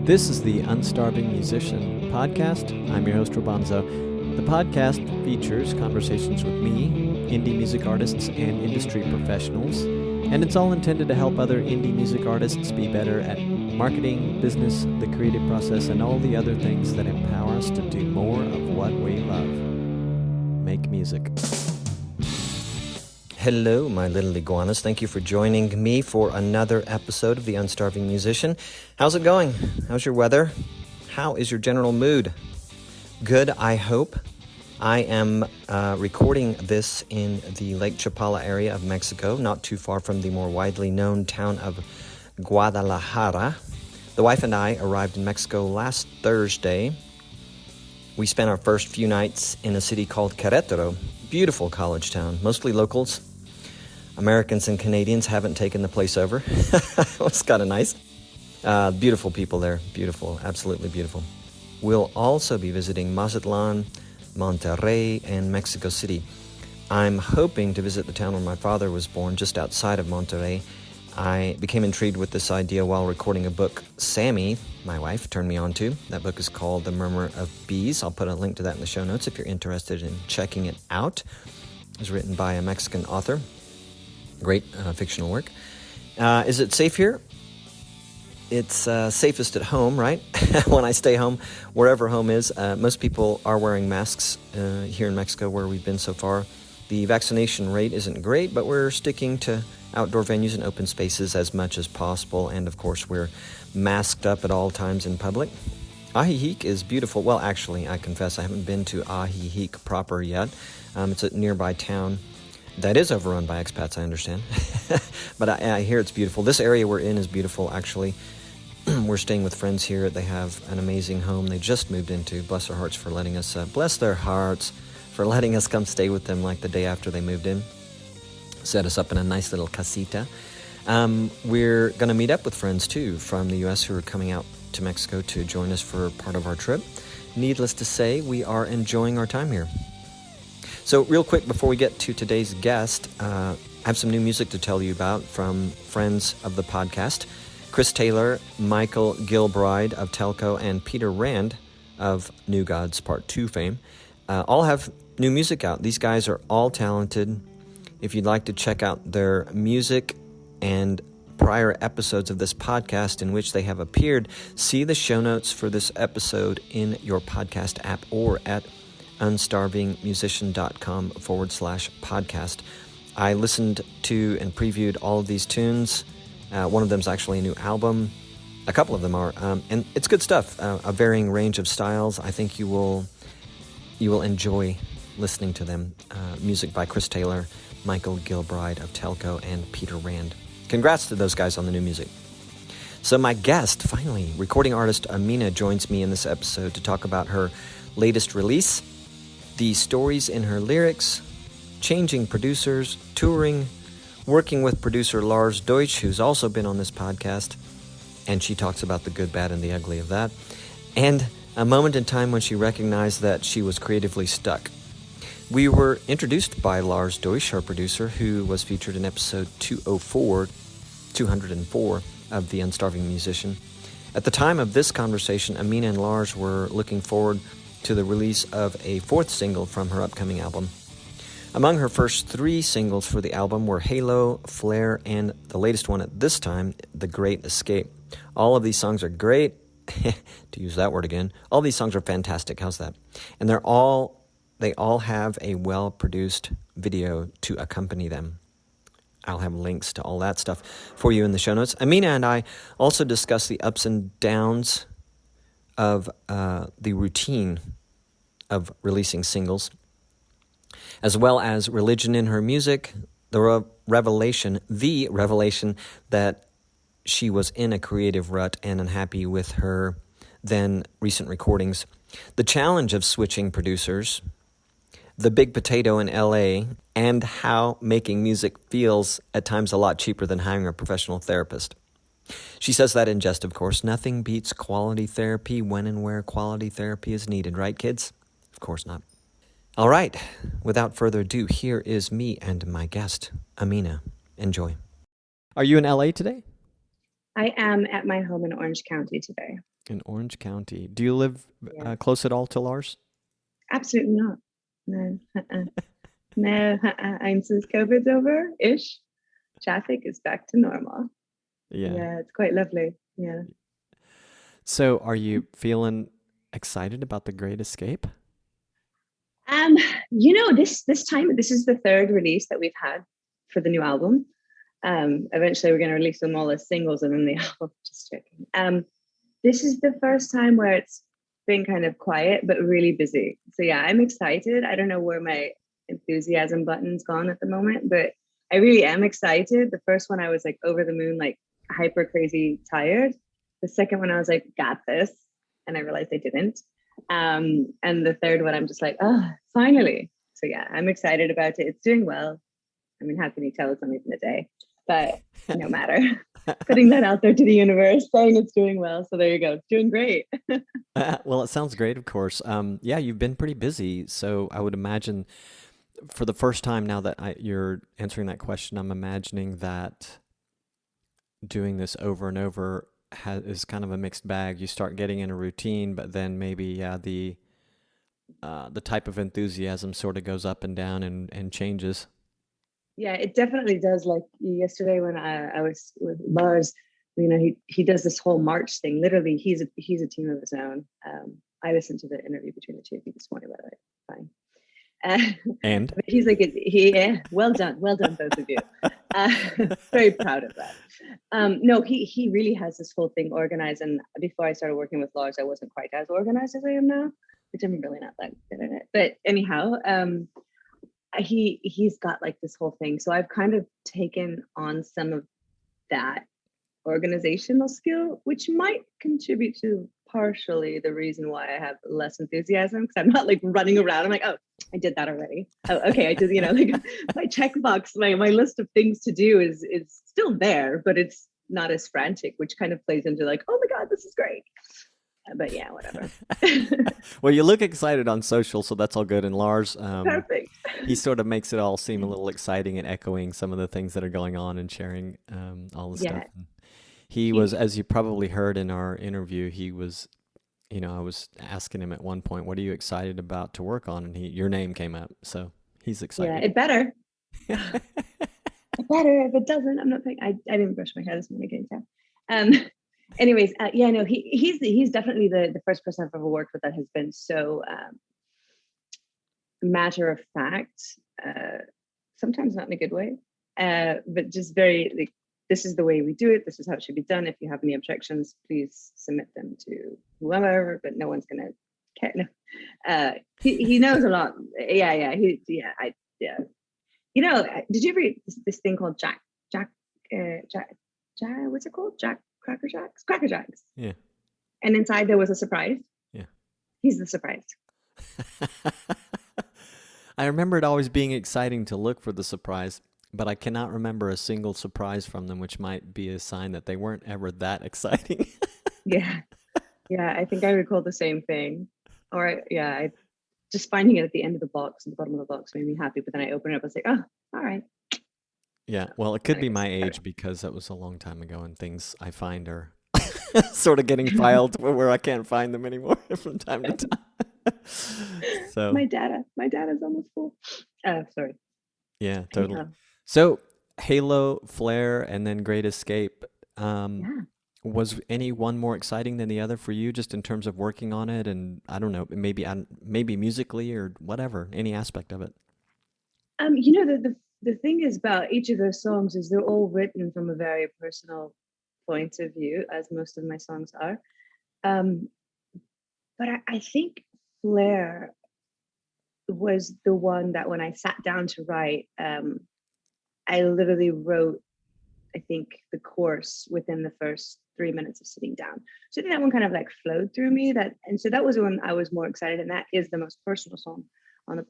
This is the Unstarving Musician podcast. I'm your host, Robanzo. The podcast features conversations with me, indie music artists, and industry professionals, and it's all intended to help other indie music artists be better at marketing, business, the creative process, and all the other things that empower us to do more of what we love. Make music. Hello, my little iguanas. Thank you for joining me for another episode of The Unstarving Musician. How's it going? How's your weather? How is your general mood? Good, I hope. I am recording this in the Lake Chapala area of Mexico, not too far from the more widely known town of Guadalajara. The wife and I arrived in Mexico last Thursday. We spent our first few nights in a city called Querétaro. Beautiful college town, mostly locals. Americans and Canadians haven't taken the place over. It's kind of nice. Beautiful people there. Beautiful. Absolutely beautiful. We'll also be visiting Mazatlan, Monterrey, and Mexico City. I'm hoping to visit the town where my father was born, just outside of Monterrey. I became intrigued with this idea while recording a book Sammy, my wife, turned me on to. That book is called The Murmur of Bees. I'll put a link to that in the show notes if you're interested in checking it out. It was written by a Mexican author. Great fictional work. Is it safe here? It's safest at home, right? When I stay home, wherever home is. Most people are wearing masks here in Mexico where we've been so far. The vaccination rate isn't great, but we're sticking to outdoor venues and open spaces as much as possible. And, of course, we're masked up at all times in public. Ajijic is beautiful. Well, actually, I confess I haven't been to Ajijic proper yet. It's a nearby town that is overrun by expats, I understand. But I hear it's beautiful. This area we're in is beautiful, actually. We're staying with friends here. They have an amazing home they just moved into. Bless their hearts for letting us, for letting us come stay with them like the day after they moved in. Set us up in a nice little casita. We're going to meet up with friends, too, from the U.S. who are coming out to Mexico to join us for part of our trip. Needless to say, we are enjoying our time here. So real quick, before we get to today's guest, I have some new music to tell you about from friends of the podcast. Chris Taylor, Michael Gilbride of Telco, and Peter Rand of New Gods Part 2 fame all have new music out. These guys are all talented. If you'd like to check out their music and prior episodes of this podcast in which they have appeared, see the show notes for this episode in your podcast app or at unstarvingmusician.com/podcast. I listened to and previewed all of these tunes. One of them is actually a new album. A couple of them are. And it's good stuff. A varying range of styles. I think you will enjoy listening to them. Music by Chris Taylor, Michael Gilbride of Telco, and Peter Rand. Congrats to those guys on the new music. So my guest, finally, recording artist Amiena, joins me in this episode to talk about her latest release, the stories in her lyrics, changing producers, touring, working with producer Lars Deutsch, who's also been on this podcast, and she talks about the good, bad, and the ugly of that, and a moment in time when she recognized that she was creatively stuck. We were introduced by Lars Deutsch, our producer, who was featured in episode 204 of The Unstarving Musician. At the time of this conversation, Amiena and Lars were looking forward to the release of a fourth single from her upcoming album. Among her first three singles for the album were Halo, Flair, and the latest one at this time, The Great Escape. All of these songs are great, to use that word again. All these songs are fantastic, how's that? And they all have a well-produced video to accompany them. I'll have links to all that stuff for you in the show notes. Amiena and I also discuss the ups and downs of the routine of releasing singles, as well as religion in her music, the revelation that she was in a creative rut and unhappy with her then recent recordings, the challenge of switching producers, the big potato in LA, and how making music feels at times a lot cheaper than hiring a professional therapist. She says that in jest, of course. Nothing beats quality therapy when and where quality therapy is needed, right, kids? Of course not. All right, without further ado, here is me and my guest, Amiena. Enjoy. Are you in LA today? I am at my home in Orange County today. In Orange County. Do you live Yeah, close at all to Lars? absolutely not. No, no. I'm since COVID's over-ish. Traffic is back to normal. Yeah. Yeah, it's quite lovely. Yeah. So are you feeling excited about The Great Escape? Um, this time this is the third release that we've had for the new album. Eventually we're going to release them all as singles and then the album. Just joking. This is the first time where it's been kind of quiet but really busy. So yeah, I'm excited. I don't know where my enthusiasm button's gone at the moment, but I really am excited. The first one I was like over the moon, like hyper crazy tired. The second one I was like, got this, and I realized I didn't. And the third one I'm just like, oh, finally. So yeah, I'm excited about it. It's doing well. I mean, how can you tell it's only been a day? But no matter. Putting that out there to the universe, saying it's doing well. So there you go. It's doing great. Well, it sounds great, of course. Yeah, you've been pretty busy, so I would imagine for the first time now that you're answering that question, I'm imagining that doing this over and over is kind of a mixed bag. You start getting in a routine, but then maybe the type of enthusiasm sort of goes up and down and changes. Yeah, it definitely does. Like yesterday when I was with Lars, he does this whole March thing. Literally, he's a team of his own. I listened to the interview between the two of you this morning, by the way. Fine. And But he's like, yeah, well done, both of you. Very proud of that. No, he really has this whole thing organized. And before I started working with Lars, I wasn't quite as organized as I am now, which I'm really not that good at it. But anyhow, he's got like this whole thing. So I've kind of taken on some of that organizational skill, which might contribute to partially the reason why I have less enthusiasm, because I'm not like running around. I'm like, oh, I did that already. Oh, okay, I did. Like my checkbox, my list of things to do is still there, but it's not as frantic, which kind of plays into like, oh my god, this is great. But yeah, whatever. well, you look excited on social, so that's all good. And Lars, Perfect. he sort of makes it all seem a little exciting and echoing some of the things that are going on and sharing all the Yeah. stuff. He was, as you probably heard in our interview, I was asking him at one point, what are you excited about to work on? And your name came up. So he's excited. Yeah, it better. It better. If it doesn't, I'm not thinking. I didn't brush my hair this morning, can you tell? Anyways, yeah, no, he's definitely the first person I've ever worked with that has been so matter of fact, sometimes not in a good way, but just very like, this is the way we do it. This is how it should be done. If you have any objections, please submit them to whoever, but no one's going to care. No. He knows a lot. Yeah. Did you read this thing called Jack, what's it called? Cracker Jacks. Yeah. And inside there was a surprise. Yeah. He's the surprise. I remember it always being exciting to look for the surprise, but I cannot remember a single surprise from them, which might be a sign that they weren't ever that exciting. Yeah. I think I recall the same thing. I just finding it at the end of the box, at the bottom of the box, made me happy. But then I opened it up and was like, oh, all right. Yeah, well, it could be my age because that was a long time ago, and things I find are sort of getting filed where I can't find them anymore from time to time. So my data's almost full. Sorry. Yeah, totally. So Halo, Flair, and then Great Escape. Was any one more exciting than the other for you, just in terms of working on it? And I don't know, maybe musically or whatever, any aspect of it. The thing is about each of those songs is they're all written from a very personal point of view, as most of my songs are. But I think Flair was the one that when I sat down to write, I literally wrote, I think, the chorus within the first 3 minutes of sitting down. So I think that one kind of like flowed through me. So that was the one I was more excited, and that is the most personal song on the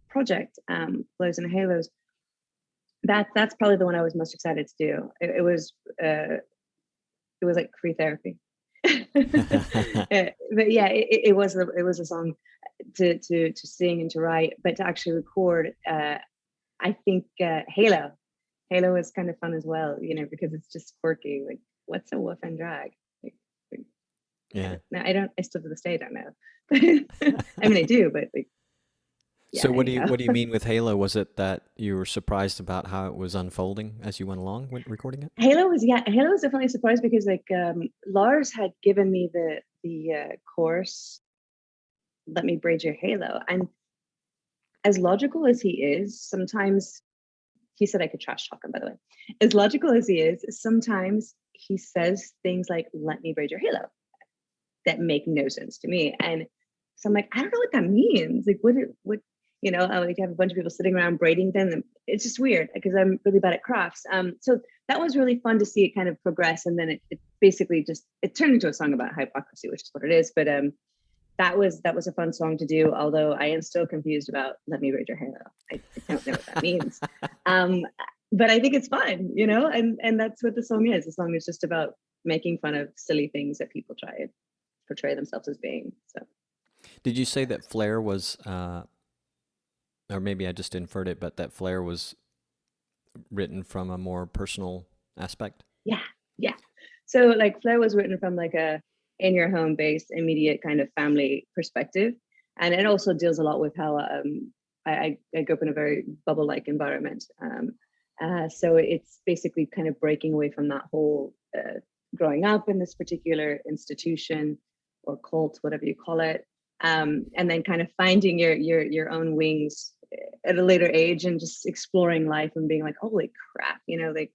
project, Flares and Halos. That's probably the one I was most excited to do. It was like free therapy. But yeah, it was a song to sing and to write, but to actually record. I think Halo is kind of fun as well, because it's just quirky. Like, what's a woof and drag? Like, Yeah. No, I still to this day don't know. I mean, I do, but like, yeah, So what do you anyhow. what do you mean with Halo? Was it that you were surprised about how it was unfolding as you went along when recording it? Halo was definitely a surprise because like Lars had given me the course, Let Me Braid Your Halo. And as logical as he is, sometimes he said I could trash talk him, by the way. As logical as he is, sometimes he says things like, let me braid your halo, that make no sense to me. And so I'm like, I don't know what that means. Like, what, I like have a bunch of people sitting around braiding them. And it's just weird because I'm really bad at crafts. So that was really fun to see it kind of progress. And then it basically it turned into a song about hypocrisy, which is what it is. But that was a fun song to do, although I am still confused about let me braid your halo. I don't know what that means. But I think it's fun, and that's what the song is. The song is just about making fun of silly things that people try to portray themselves as being. So Did you say that Flair was, or maybe I just inferred it, but that Flair was written from a more personal aspect? yeah. So like Flair was written from like a in your home based immediate kind of family perspective, and it also deals a lot with how I grew up in a very bubble like environment. So it's basically kind of breaking away from that whole growing up in this particular institution or cult, whatever you call it, and then kind of finding your own wings at a later age and just exploring life and being like, holy crap, like,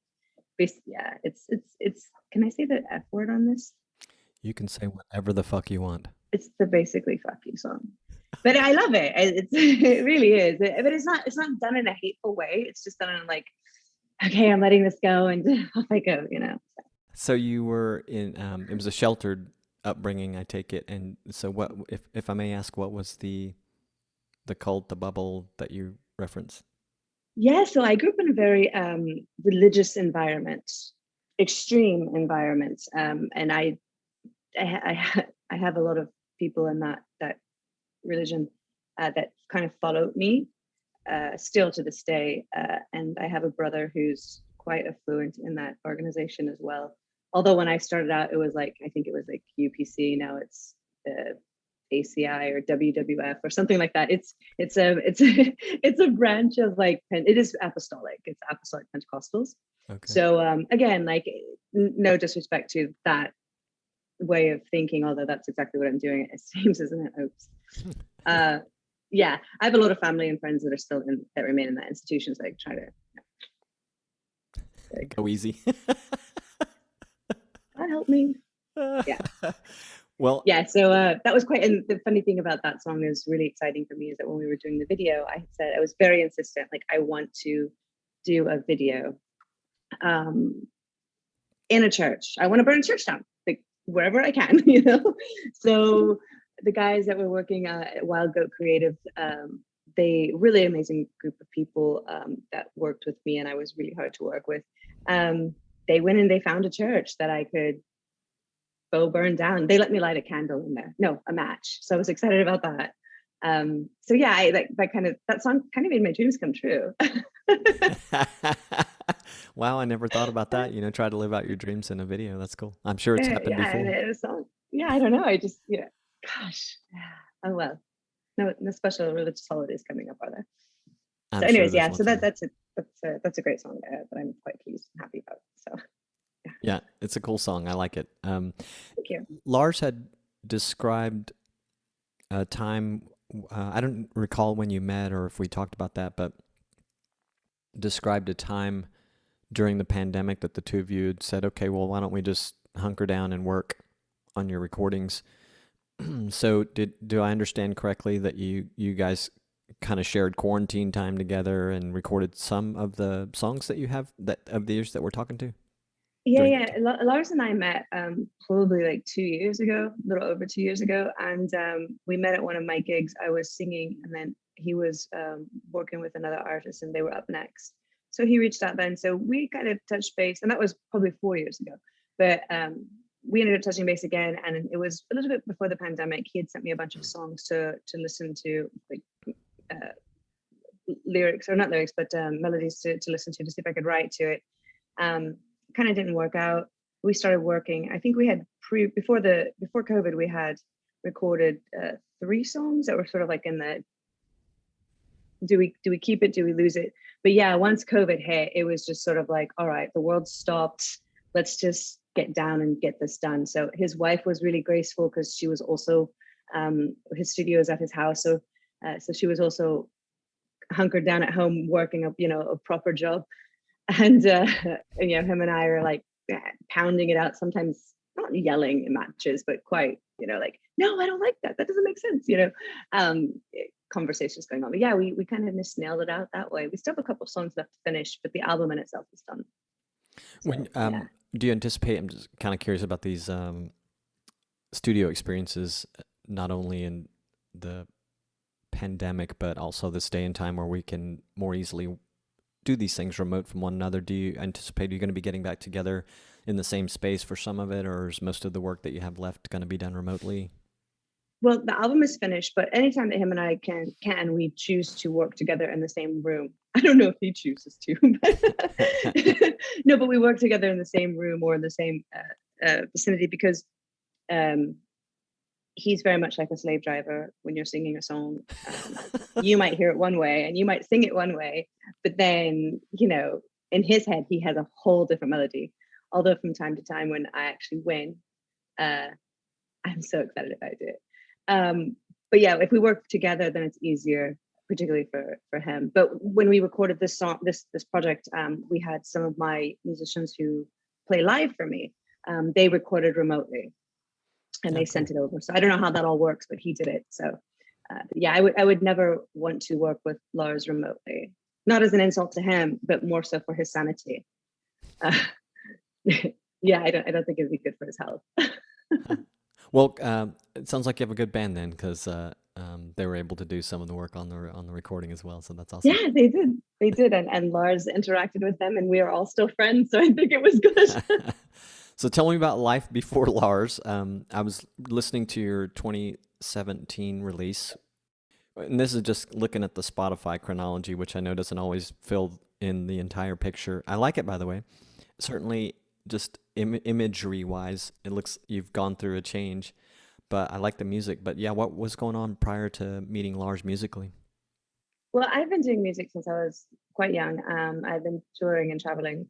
yeah, it's. Can I say the F word on this? You can say whatever the fuck you want. It's the basically fuck you song, but I love it. It really is. But it's not done in a hateful way. It's just done in like, okay, I'm letting this go and off I go. So you were in, it was a sheltered upbringing, I take it. And so what, if I may ask, what was the cult, the bubble that you reference? Yeah, so I grew up in a very religious environment, extreme environment, and I have a lot of people in that religion that kind of followed me still to this day, and I have a brother who's quite affluent in that organization as well. Although when I started out, it was like I think it was like UPC. Now it's ACI or WWF or something like that. It's a branch of like it is apostolic. It's apostolic Pentecostals. Okay. So again, like no disrespect to that way of thinking, although that's exactly what I'm doing. It seems, isn't it? Oops. Yeah, I have a lot of family and friends that remain in that institution. So I try to go easy. that helped me. Yeah. Well, yeah. So that was quite. And the funny thing about that song is really exciting for me is that when we were doing the video, I said I was very insistent. Like I want to do a video in a church. I want to burn a church down, like wherever I can, So the guys that were working at Wild Goat Creative, they really amazing group of people that worked with me, and I was really hard to work with. They went and they found a church that I could go burn down. They let me light a candle in there. No, a match. So I was excited about that. So yeah, I like that song kind of made my dreams come true. Wow, I never thought about that. Try to live out your dreams in a video. That's cool. I'm sure it's happened before. Yeah, I don't know. I just, gosh. Oh well. No special religious holidays coming up, are there? So anyways, sure yeah. So coming. that's a great song that I'm quite pleased and happy about. So yeah, it's a cool song. I like it. Thank you. Lars had described a time, I don't recall when you met or if we talked about that, but described a time during the pandemic that the two of you had said, okay, well, why don't we just hunker down and work on your recordings? So do I understand correctly that you guys kind of shared quarantine time together and recorded some of the songs that you have of the years that we're talking to? Yeah. Lars and I met probably like 2 years ago, a little over 2 years ago. And we met at one of my gigs. I was singing and then he was working with another artist and they were up next. So he reached out then. So we kind of touched base, and that was probably 4 years ago. But we ended up touching base again, and it was a little bit before the pandemic. He had sent me a bunch of songs to listen to, like lyrics, or not lyrics, but melodies to listen to see if I could write to it. Kind of didn't work out. We started working. I think we had before COVID, we had recorded 3 songs that were sort of like in the do we keep it, do we lose it? But yeah, once COVID hit, it was just sort of like, all right, the world stopped. Let's just get down and get this done. So his wife was really graceful because she was also his studio is at his house, so she was also hunkered down at home working up, a proper job. And him and I are like pounding it out, sometimes not yelling in matches, but quite, like, no, I don't like that. That doesn't make sense, conversations going on. But yeah, we kind of just nailed it out that way. We still have a couple of songs left to finish, but the album in itself is done. So, When do you anticipate? I'm just kind of curious about these studio experiences, not only in the pandemic, but also this day and time where we can more easily do these things remote from one another. Do you anticipate you're going to be getting back together in the same space for some of it, or is most of the work that you have left going to be done remotely? Well, the album is finished, but anytime that him and I can we choose to work together in the same room. I don't know if he chooses to, but no, but we work together in the same room or in the same vicinity because he's very much like a slave driver. When you're singing a song, you might hear it one way and you might sing it one way, but then, in his head, he has a whole different melody. Although from time to time when I actually win, I'm so excited if I do it. But yeah, if we work together, then it's easier, particularly for him. But when we recorded this song, this project, we had some of my musicians who play live for me. They recorded remotely, and they sent it over. So I don't know how that all works, but he did it. So yeah, I would never want to work with Lars remotely, not as an insult to him, but more so for his sanity. Yeah, I don't think it'd be good for his health. Well, it sounds like you have a good band then, because they were able to do some of the work on the recording as well. So that's awesome. Yeah, they did, and Lars interacted with them, and we are all still friends. So I think it was good. So tell me about life before Lars. I was listening to your 2017 release, and this is just looking at the Spotify chronology, which I know doesn't always fill in the entire picture. I like it, by the way. Certainly, just imagery-wise, it looks you've gone through a change, but I like the music. But yeah, what was going on prior to meeting Lars musically? Well, I've been doing music since I was quite young. I've been touring and traveling,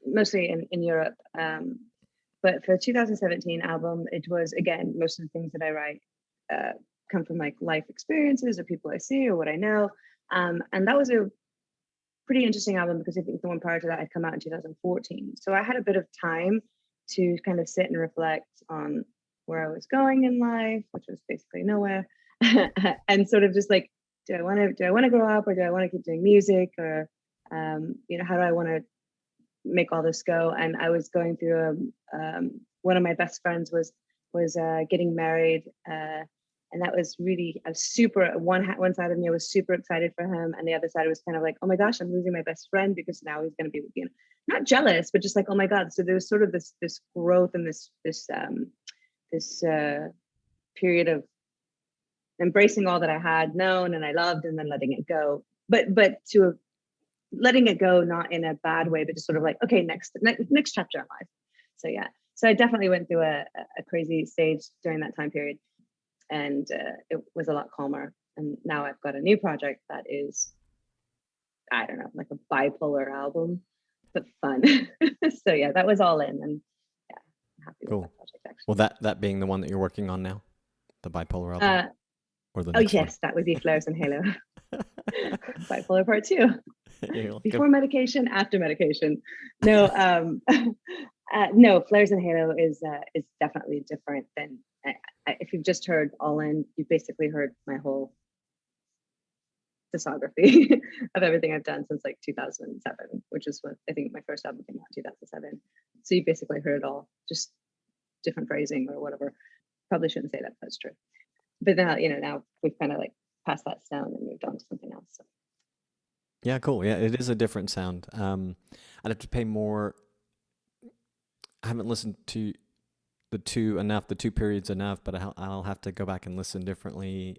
mostly in Europe. But for the 2017 album, it was, again, most of the things that I write come from like life experiences or people I see or what I know. And that was a pretty interesting album because I think the one prior to that had come out in 2014. So I had a bit of time to kind of sit and reflect on where I was going in life, which was basically nowhere, and sort of just like, do I want to grow up, or do I want to keep doing music, or how do I want to make all this go? And I was going through one of my best friends was getting married, and that was really a super one side of me was super excited for him, and the other side was kind of like, oh my gosh, I'm losing my best friend because now he's going to be, not jealous, but just like, oh my god. So there was sort of this growth and this period of embracing all that I had known and I loved, and then letting it go, but to letting it go, not in a bad way, but just sort of like, okay, next chapter in life. So yeah, so I definitely went through a crazy stage during that time period, and it was a lot calmer. And now I've got a new project that is, I don't know, like a bipolar album, but fun. So yeah, that was all in, and yeah, I'm happy with that project actually. Well, that being the one that you're working on now, the bipolar album, or the next yes, one? That would be Flair and Halo. Bipolar part 2. Before medication, after medication. No, no, Flares and Halo is definitely different than if you've just heard All In, you've basically heard my whole discography of everything I've done since like 2007, which is what I think my first album came out in 2007. So you basically heard it all, just different phrasing or whatever. Probably shouldn't say that, but that's true. But now, now we've kind of like passed that sound and moved on to something else. So. Yeah, cool. Yeah, it is a different sound. I'd have to pay more. I haven't listened to the two periods enough, but I'll have to go back and listen differently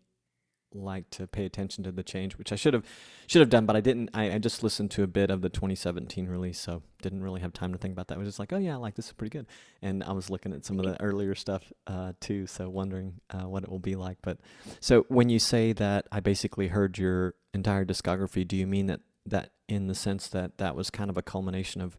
like to pay attention to the change, which I should have done, but I didn't. I just listened to a bit of the 2017 release, so didn't really have time to think about that. I was just like, oh yeah, like this is pretty good. And I was looking at some of the earlier stuff too, so wondering what it will be like. But so when you say that I basically heard your entire discography, do you mean that in the sense that that was kind of a culmination of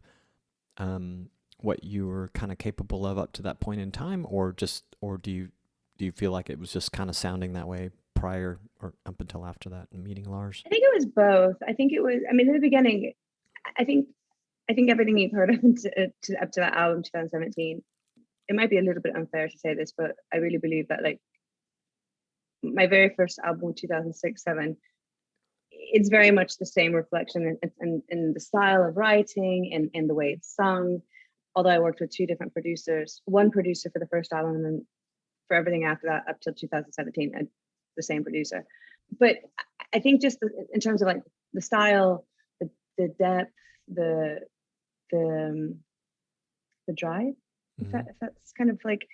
what you were kind of capable of up to that point in time, or do you feel like it was just kind of sounding that way prior or up until after that and meeting Lars? I think it was both. I think it was, I mean, in the beginning, I think everything you've heard up to that album, 2017, it might be a little bit unfair to say this, but I really believe that like my very first album, 2006-7, it's very much the same reflection in the style of writing and in the way it's sung. Although I worked with two different producers, one producer for the first album, and then for everything after that up till 2017, the same producer. But I think just in terms of like the style, the depth, the drive, Mm-hmm. if that's kind of like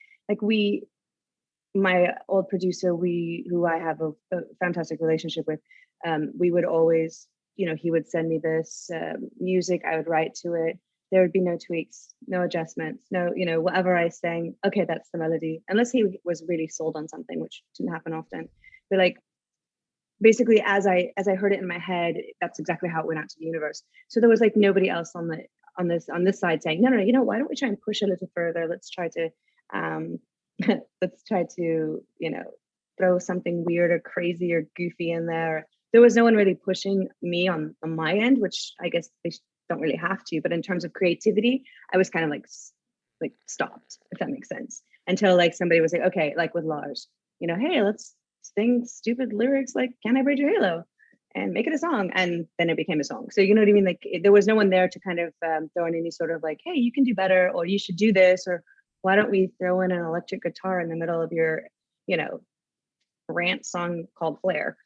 my old producer, who I have a fantastic relationship with, we would always, he would send me this music, I would write to it. There would be no tweaks, no adjustments, no, whatever I sang, okay, that's the melody. Unless he was really sold on something, which didn't happen often. But like, basically, as I heard it in my head, that's exactly how it went out to the universe. So there was like nobody else on this side saying, no, why don't we try and push a little further? Let's try to, throw something weird or crazy or goofy in there. There was no one really pushing me on my end, which I guess they don't really have to, but in terms of creativity, I was kind of like stopped, if that makes sense, until like somebody was like, okay, like with Lars, hey, let's sing stupid lyrics like "Can I Braid Your Halo" and make it a song, and then it became a song. So you know what I mean? Like there was no one there to kind of throw in any sort of like, hey, you can do better, or you should do this, or why don't we throw in an electric guitar in the middle of your rant song called Flair.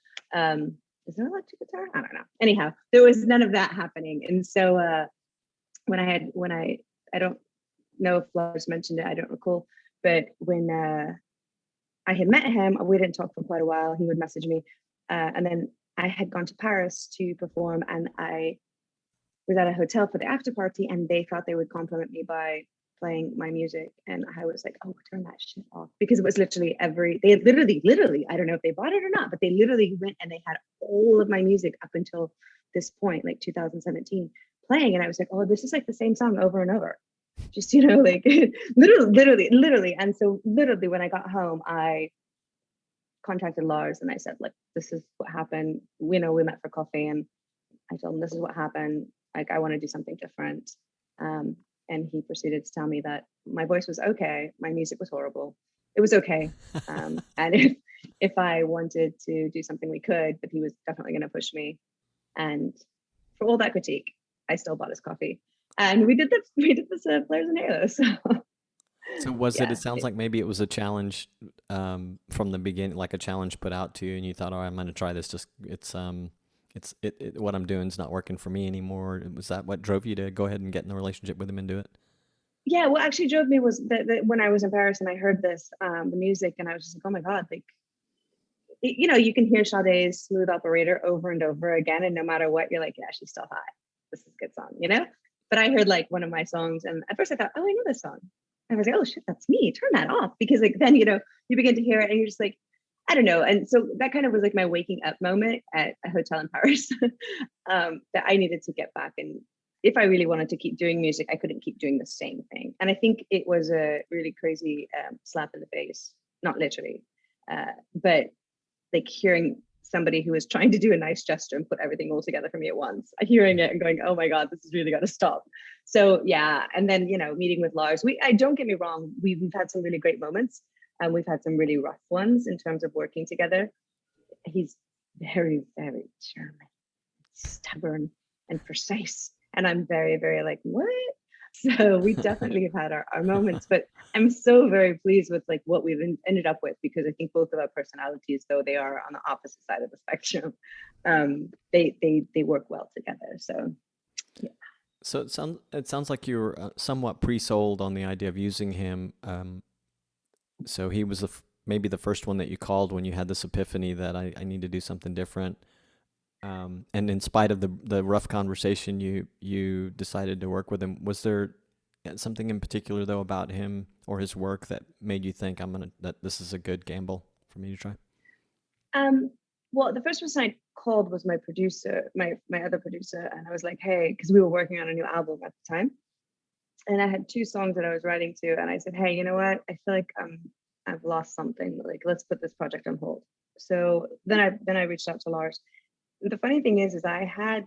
Is there electric guitar? I don't know. Anyhow, there was none of that happening. And so when I don't know if Lars mentioned it, I don't recall, but when I had met him, we didn't talk for quite a while. He would message me. And then I had gone to Paris to perform, and I was at a hotel for the after party, and they thought they would compliment me by playing my music. And I was like, oh, turn that shit off. Because it was literally they literally, I don't know if they bought it or not, but they literally went and they had all of my music up until this point, like 2017, playing. And I was like, oh, this is like the same song over and over. Just, like literally. And so literally when I got home, I contacted Lars and I said, like, this is what happened. We met for coffee, and I told him this is what happened. Like, I want to do something different. And he proceeded to tell me that my voice was okay. My music was horrible. It was okay. And if I wanted to do something, we could, but he was definitely going to push me. And for all that critique, I still bought his coffee. And we did this Flares and Halos. So was it sounds like maybe it was a challenge from the beginning, like a challenge put out to you, and you thought, oh, I'm going to try this. Just what I'm doing is not working for me anymore. Was that what drove you to go ahead and get in the relationship with him and do it? Yeah, what actually drove me was that when I was in Paris and I heard this, the music, and I was just like, oh my God, like, you can hear Sade's Smooth Operator over and over again. And no matter what, you're like, yeah, she's still hot. This is a good song, But I heard like one of my songs, and at first I thought, oh, I know this song. And I was like, oh shit, that's me. Turn that off. Because like then, you begin to hear it and you're just like, I don't know. And so that kind of was like my waking up moment at a hotel in Paris that I needed to get back. And if I really wanted to keep doing music, I couldn't keep doing the same thing. And I think it was a really crazy slap in the face, not literally, but like hearing somebody who was trying to do a nice gesture and put everything all together for me at once, hearing it and going, oh my God, this has really got to stop. So yeah. And then, meeting with Lars, I don't get me wrong, we've had some really great moments. And we've had some really rough ones in terms of working together. He's very, very charming, stubborn, and precise. And I'm very, very like, what? So we definitely have had our moments, but I'm so very pleased with like what we've ended up with, because I think both of our personalities, though they are on the opposite side of the spectrum, they work well together. So yeah. So it sounds like you were somewhat pre-sold on the idea of using him. So he was maybe the first one that you called when you had this epiphany that I need to do something different. And in spite of the rough conversation, you decided to work with him. Was there something in particular though about him or his work that made you think that this is a good gamble for me to try? Well, the first person I called was my producer, my other producer, and I was like, hey, because we were working on a new album at the time, and I had 2 songs that I was writing to, and I said, hey, you know what? I feel like I've lost something. Like, let's put this project on hold. So then I reached out to Lars. The funny thing is I had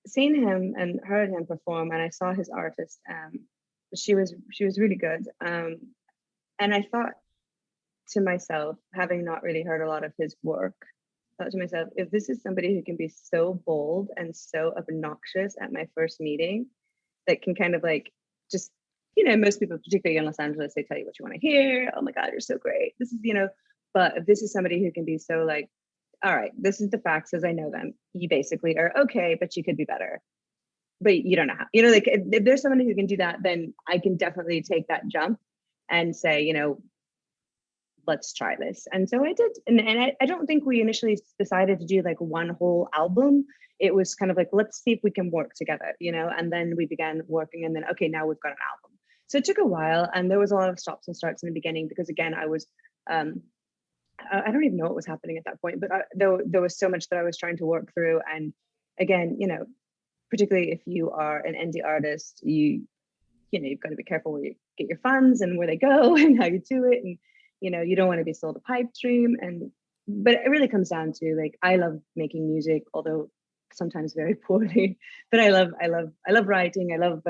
seen him and heard him perform, and I saw his artist. She was really good. And I thought to myself, having not really heard a lot of his work, thought to myself, if this is somebody who can be so bold and so obnoxious at my first meeting, that can kind of like just, most people, particularly in Los Angeles, they tell you what you want to hear. Oh my God, you're so great. This is, but if this is somebody who can be so like, all right, this is the facts as I know them. You basically are okay, but you could be better. But you don't know how. Like if there's somebody who can do that, then I can definitely take that jump and say, let's try this. And so I did. And I don't think we initially decided to do like one whole album. It was kind of like, let's see if we can work together, and then we began working, and then, okay, now we've got an album. So it took a while, and there was a lot of stops and starts in the beginning, because again, I was, I don't even know what was happening at that point, but there was so much that I was trying to work through. And again, particularly if you are an indie artist, you've got to be careful where you get your funds and where they go and how you do it. And, you don't want to be sold a pipe dream. But it really comes down to like, I love making music, although sometimes very poorly, but I love writing. I love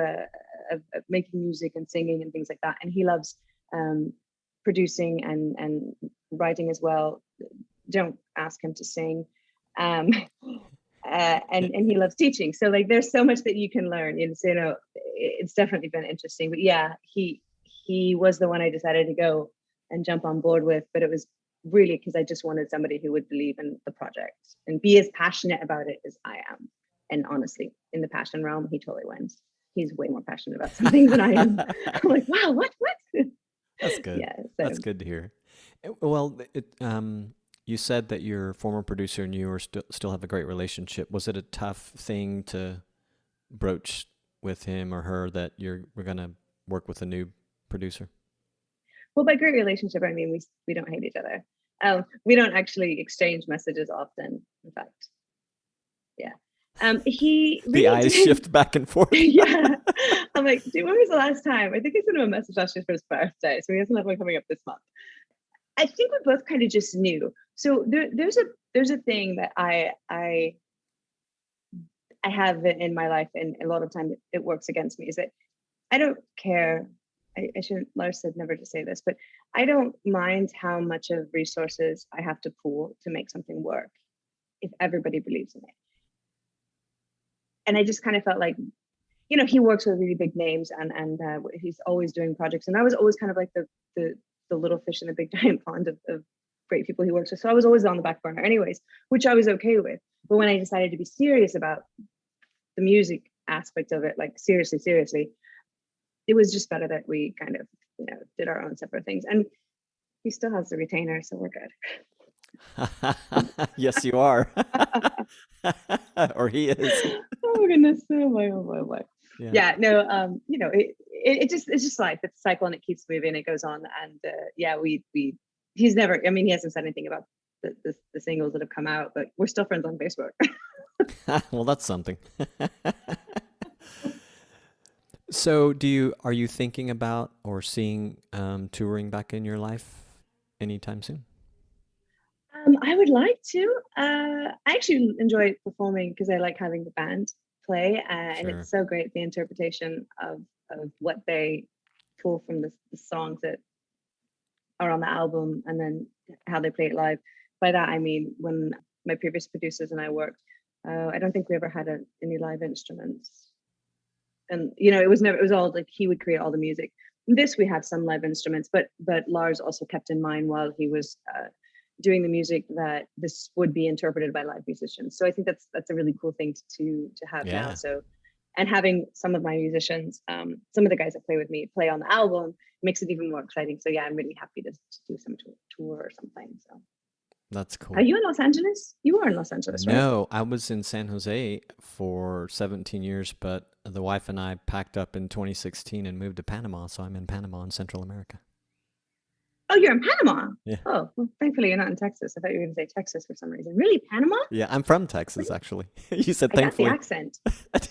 making music and singing and things like that. And he loves producing and writing as well. Don't ask him to sing. And he loves teaching. So like, there's so much that you can learn. So, it's definitely been interesting. But yeah, he was the one I decided to go and jump on board with. But it was really because I just wanted somebody who would believe in the project and be as passionate about it as I am. And honestly, in the passion realm, he totally wins. He's way more passionate about some things than I am. I'm like, wow, what? That's good. Yeah, so. That's good to hear. Well, you said that your former producer and you still have a great relationship. Was it a tough thing to broach with him or her that we're going to work with a new producer? Well, by great relationship, I mean we don't hate each other. We don't actually exchange messages often. In fact, yeah. He really the eyes shift back and forth. Yeah, I'm like, dude, when was the last time? I think I sent him a message last year for his birthday, so he doesn't have one coming up this month. I think we both kind of just knew. So there's a thing that I have in my life, and a lot of time it works against me, is that I don't care. I shouldn't, Lars said never to say this, but I don't mind how much of resources I have to pool to make something work if everybody believes in it. And I just kind of felt like, he works with really big names and he's always doing projects. And I was always kind of like the little fish in the big giant pond of great people he works with. So I was always on the back burner anyways, which I was okay with. But when I decided to be serious about the music aspect of it, like seriously, it was just better that we kind of, did our own separate things. And he still has the retainer, so we're good. Yes, you are. Or he is. Oh goodness. Oh my. Yeah, no, it's just life. It's a cycle and it keeps moving, it goes on. And he's never, he hasn't said anything about the singles that have come out, but we're still friends on Facebook. Well, that's something. So are you thinking about or seeing touring back in your life anytime soon? I would like to. I actually enjoy performing because I like having the band play, and it's so great, the interpretation of what they pull from the songs that are on the album and then how they play it live. By that I mean, when my previous producers and I worked, I don't think we ever had any live instruments. And it was all like he would create all the music. This we have some live instruments, but Lars also kept in mind while he was doing the music that this would be interpreted by live musicians. So I think that's a really cool thing to have now. So, and having some of my musicians, some of the guys that play with me play on the album, makes it even more exciting. So yeah, I'm really happy to do some tour or something. So That's cool. are you in Los Angeles? You are in Los Angeles, right? No, I was in San Jose for 17 years, but the wife and I packed up in 2016 and moved to Panama, so I'm in Panama in Central America. Oh, you're in Panama. Yeah. Oh, well, thankfully you're not in Texas. I thought you were going to say Texas for some reason. Really, Panama? Yeah, I'm from Texas, actually. You said I got the thankfully. accent.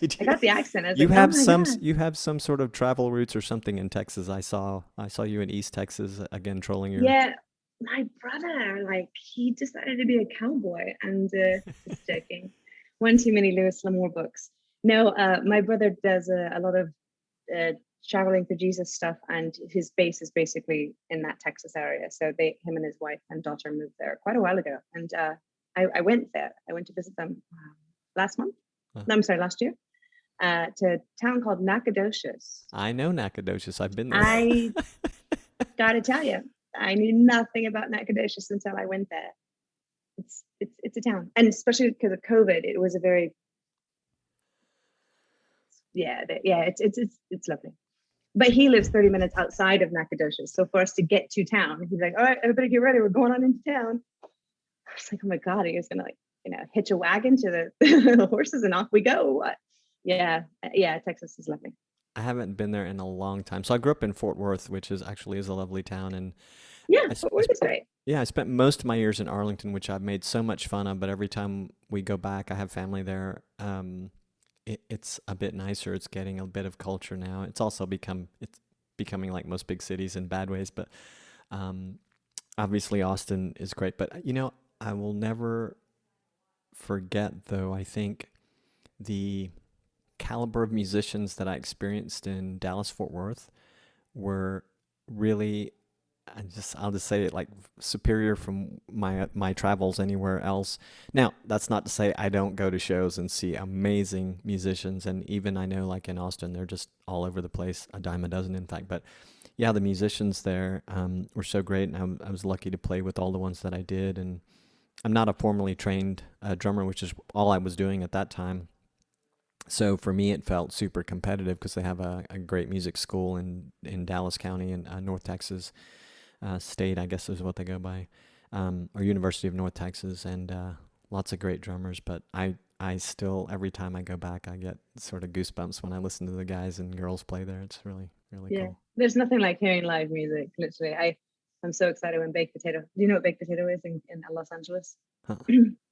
Did I you? got the accent. I was You like, oh have my some God. you have some sort of travel routes or something in Texas. I saw you in East Texas again trolling your. Yeah, my brother, like, he decided to be a cowboy and just joking. One too many Lewis L'Amour books. No, my brother does a lot of traveling for Jesus stuff, and his base is basically in that Texas area. So him and his wife and daughter moved there quite a while ago, and I went there. I went to visit them last month. No, I'm sorry, last year. To a town called Nacogdoches. I know Nacogdoches. I've been there. I gotta tell you, I knew nothing about Nacogdoches until I went there. It's a town, and especially because of COVID, it was a very it's lovely. But he lives 30 minutes outside of Nacogdoches, so for us to get to town, he's like, "All right, everybody, get ready. We're going on into town." I was like, "Oh my God, he was gonna hitch a wagon to the horses and off we go." What? Yeah, Texas is lovely. I haven't been there in a long time. So I grew up in Fort Worth, which is a lovely town, and Yeah, I Fort Worth is great. yeah, I spent most of my years in Arlington, which I've made so much fun of. But every time we go back, I have family there. It's a bit nicer. It's getting a bit of culture now. It's becoming like most big cities in bad ways. But obviously Austin is great. But I will never forget, though. I think the caliber of musicians that I experienced in Dallas Fort Worth were really, I'll just say it, like, superior from my travels anywhere else. Now, that's not to say I don't go to shows and see amazing musicians, and even I know, like in Austin, they're just all over the place, a dime a dozen, in fact. But yeah, the musicians there were so great, and I was lucky to play with all the ones that I did. And I'm not a formally trained drummer, which is all I was doing at that time. So for me, it felt super competitive because they have a great music school in Dallas County in North Texas State, I guess is what they go by, or University of North Texas, and lots of great drummers. But I still, every time I go back, I get sort of goosebumps when I listen to the guys and girls play there. It's really, really cool. There's nothing like hearing live music. Literally, I'm so excited when Baked Potato. Do you know what Baked Potato is in Los Angeles? Huh.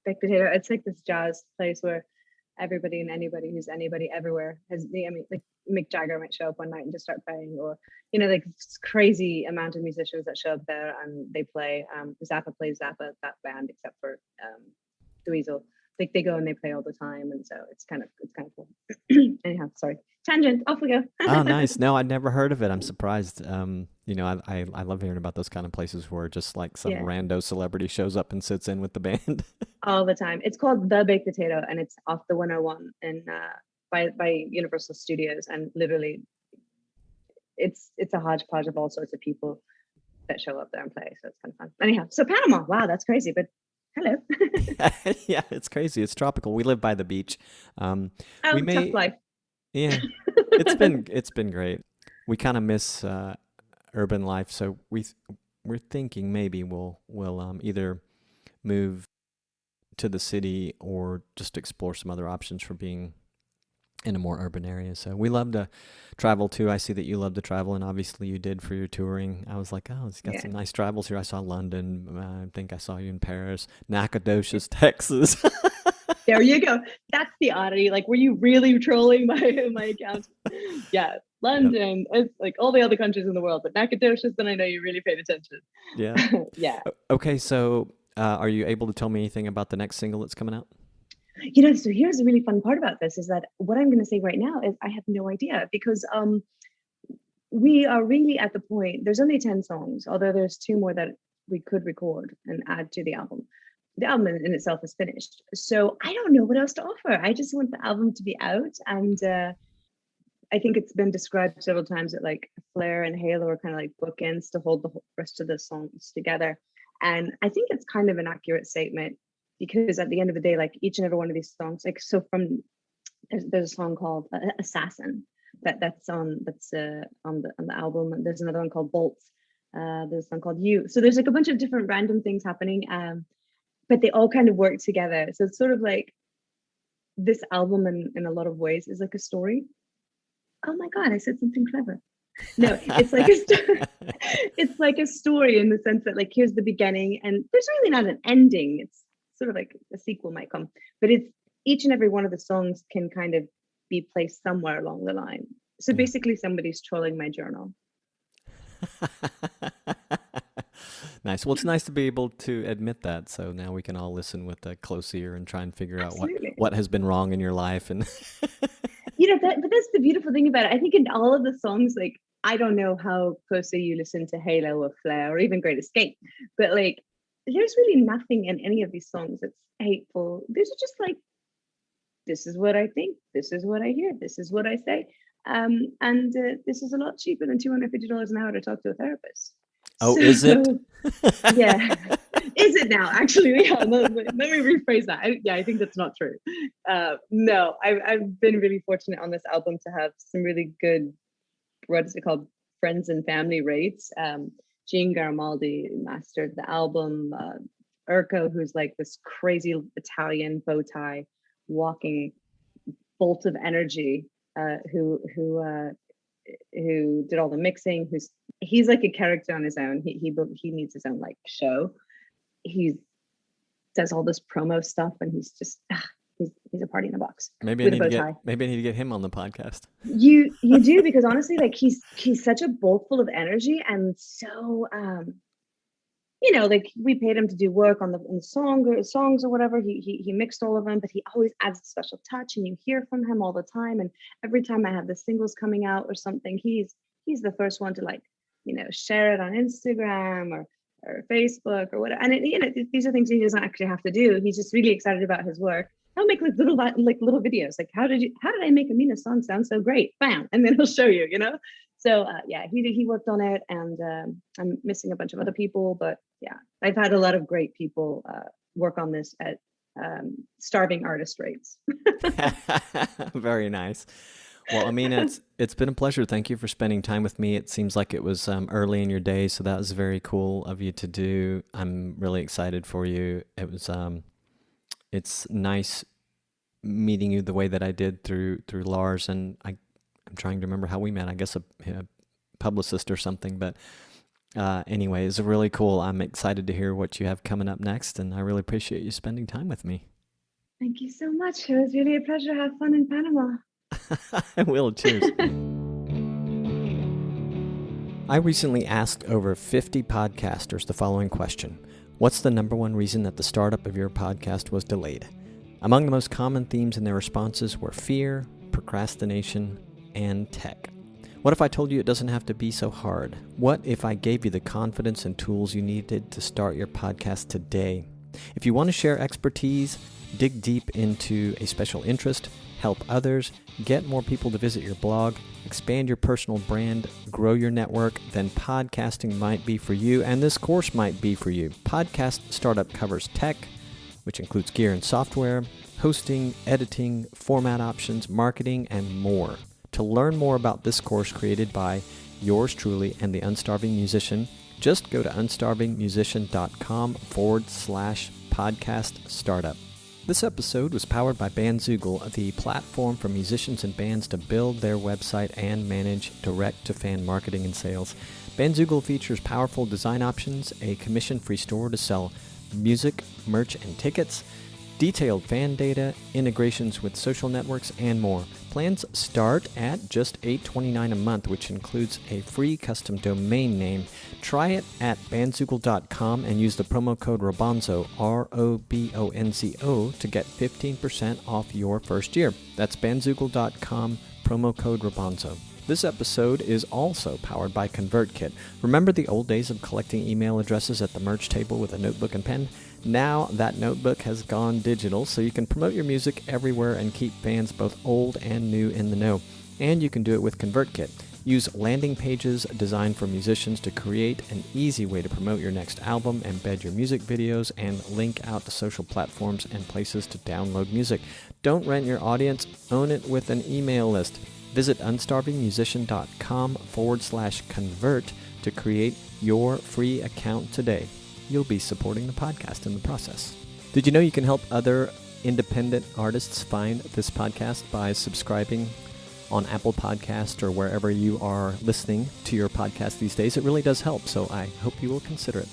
Baked Potato. It's like this jazz place where everybody and anybody who's anybody everywhere like Mick Jagger might show up one night and just start playing, or like this crazy amount of musicians that show up there and they play. Zappa plays Zappa, that band, except for Dweezil. Like they go and they play all the time, and so it's kind of cool. Anyhow, sorry, tangent. Off we go. Oh, nice. No, I'd never heard of it. I'm surprised. I love hearing about those kind of places where just like some rando celebrity shows up and sits in with the band. All the time. It's called The Baked Potato, and it's off the 101 in by Universal Studios, and literally it's a hodgepodge of all sorts of people that show up there and play, so it's kind of fun. Anyhow, so Panama, wow, that's crazy, but hello. Yeah, it's crazy. It's tropical. We live by the beach. Tough life. Yeah, it's been great. We kind of miss urban life, so we're thinking maybe we'll either move to the city or just explore some other options for being in a more urban area. So we love to travel too. I see that you love to travel, and obviously you did for your touring. I was like, oh, it's got some nice travels here. I saw London. I think I saw you in Paris, Nacogdoches, Texas. There you go. That's the oddity. Like, were you really trolling my account? Yeah, London. Yep. It's like all the other countries in the world, but Nacogdoches, then I know you really paid attention. Yeah. Yeah. Okay, so are you able to tell me anything about the next single that's coming out? So here's the really fun part about this is that what I'm going to say right now is I have no idea, because we are really at the point, there's only 10 songs, although there's 2 more that we could record and add to the album. The album in itself is finished. So I don't know what else to offer. I just want the album to be out. And I think it's been described several times that like Flair and Halo are kind of like bookends to hold the rest of the songs together. And I think it's kind of an accurate statement, because at the end of the day, like each and every one of these songs, like, so from there's a song called Assassin, that's on the album. And there's another one called Bolts. There's one called You. So there's like a bunch of different random things happening, but they all kind of work together. So it's sort of like this album in a lot of ways is like a story. Oh my God, I said something clever. No, it's like it's like a story in the sense that like here's the beginning and there's really not an ending. It's sort of like a sequel might come, but it's each and every one of the songs can kind of be placed somewhere along the line. So basically somebody's trolling my journal. Nice. Well, it's nice to be able to admit that. So now we can all listen with a close ear and try and figure out what has been wrong in your life. And but that's the beautiful thing about it. I think in all of the songs, like, I don't know how closely you listen to Halo or Flair or even Great Escape, but like, there's really nothing in any of these songs that's hateful. These are just like, this is what I think, this is what I hear, this is what I say. And this is a lot cheaper than $250 an hour to talk to a therapist. Oh, so, is it? Yeah. Is it now? Actually, yeah. Let me rephrase that. I think that's not true. No, I've been really fortunate on this album to have some really good, what is it called? Friends and family rates. Gene Garamaldi mastered the album. Urko, who's like this crazy Italian bow tie walking bolt of energy, who did all the mixing. He's like a character on his own. He needs his own like show. He does all this promo stuff, and he's just he's a party in a box. Maybe I need to get him on the podcast. You do, because honestly, like he's such a bowl full of energy, and so like we paid him to do work on the songs or whatever. He mixed all of them, but he always adds a special touch, and you hear from him all the time. And every time I have the singles coming out or something, he's the first one to like share it on Instagram or Facebook or whatever. And these are things he doesn't actually have to do. He's just really excited about his work. He'll make like little videos like how did I make Ameena's song sound so great? Bam, and then he'll show you. So he worked on it, and I'm missing a bunch of other people, but yeah, I've had a lot of great people work on this at starving artist rates. Very nice. Well, Amiena, it's been a pleasure. Thank you for spending time with me. It seems like it was early in your day, so that was very cool of you to do. I'm really excited for you. It was it's nice meeting you the way that I did through Lars, and I'm trying to remember how we met. I guess a publicist or something, but anyway, it's really cool. I'm excited to hear what you have coming up next, and I really appreciate you spending time with me. Thank you so much. It was really a pleasure to have fun in Panama. I will. Cheers. I recently asked over 50 podcasters the following question. What's the number one reason that the startup of your podcast was delayed? Among the most common themes in their responses were fear, procrastination, and tech. What if I told you it doesn't have to be so hard? What if I gave you the confidence and tools you needed to start your podcast today? If you want to share expertise, dig deep into a special interest, help others, get more people to visit your blog, expand your personal brand, grow your network, then podcasting might be for you, and this course might be for you. Podcast Startup covers tech, which includes gear and software, hosting, editing, format options, marketing, and more. To learn more about this course created by yours truly and the Unstarving Musician, just go to unstarvingmusician.com/podcast startup. This episode was powered by Bandzoogle, the platform for musicians and bands to build their website and manage direct-to-fan marketing and sales. Bandzoogle features powerful design options, a commission-free store to sell music, merch, and tickets, detailed fan data, integrations with social networks, and more. Plans start at just $8.29 a month, which includes a free custom domain name. Try it at bandzoogle.com and use the promo code ROBONZO, ROBONZO, to get 15% off your first year. That's bandzoogle.com, promo code ROBONZO. This episode is also powered by ConvertKit. Remember the old days of collecting email addresses at the merch table with a notebook and pen? Now that notebook has gone digital, so you can promote your music everywhere and keep fans both old and new in the know. And you can do it with ConvertKit. Use landing pages designed for musicians to create an easy way to promote your next album, embed your music videos, and link out to social platforms and places to download music. Don't rent your audience, own it with an email list. Visit unstarvingmusician.com/convert to create your free account today. You'll be supporting the podcast in the process. Did you know you can help other independent artists find this podcast by subscribing on Apple Podcast or wherever you are listening to your podcast these days? It really does help, so I hope you will consider it.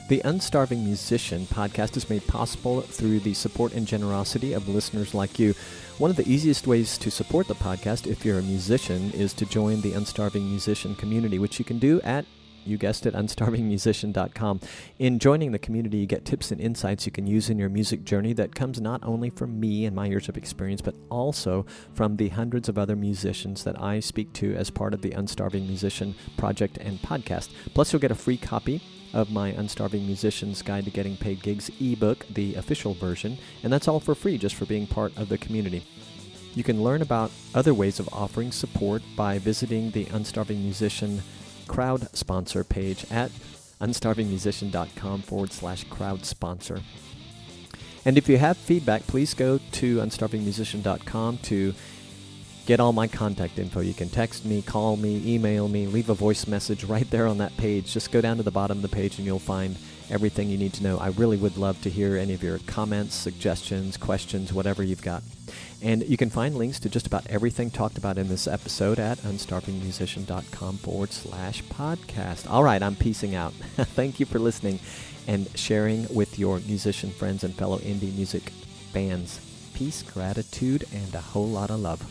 The Unstarving Musician podcast is made possible through the support and generosity of listeners like you. One of the easiest ways to support the podcast, if you're a musician, is to join the Unstarving Musician community, which you can do at, you guessed it, unstarvingmusician.com. In joining the community, you get tips and insights you can use in your music journey that comes not only from me and my years of experience, but also from the hundreds of other musicians that I speak to as part of the Unstarving Musician project and podcast. Plus, you'll get a free copy of my Unstarving Musician's Guide to Getting Paid Gigs ebook, the official version, and that's all for free just for being part of the community. You can learn about other ways of offering support by visiting the Unstarving Musician crowd sponsor page at unstarvingmusician.com/crowd sponsor. And if you have feedback, please go to unstarvingmusician.com to get all my contact info. You can text me, call me, email me, leave a voice message right there on that page. Just go down to the bottom of the page and you'll find everything you need to know. I really would love to hear any of your comments, suggestions, questions, whatever you've got. And you can find links to just about everything talked about in this episode at unstarvingmusician.com/podcast. All right, I'm peacing out. Thank you for listening and sharing with your musician friends and fellow indie music fans. Peace, gratitude, and a whole lot of love.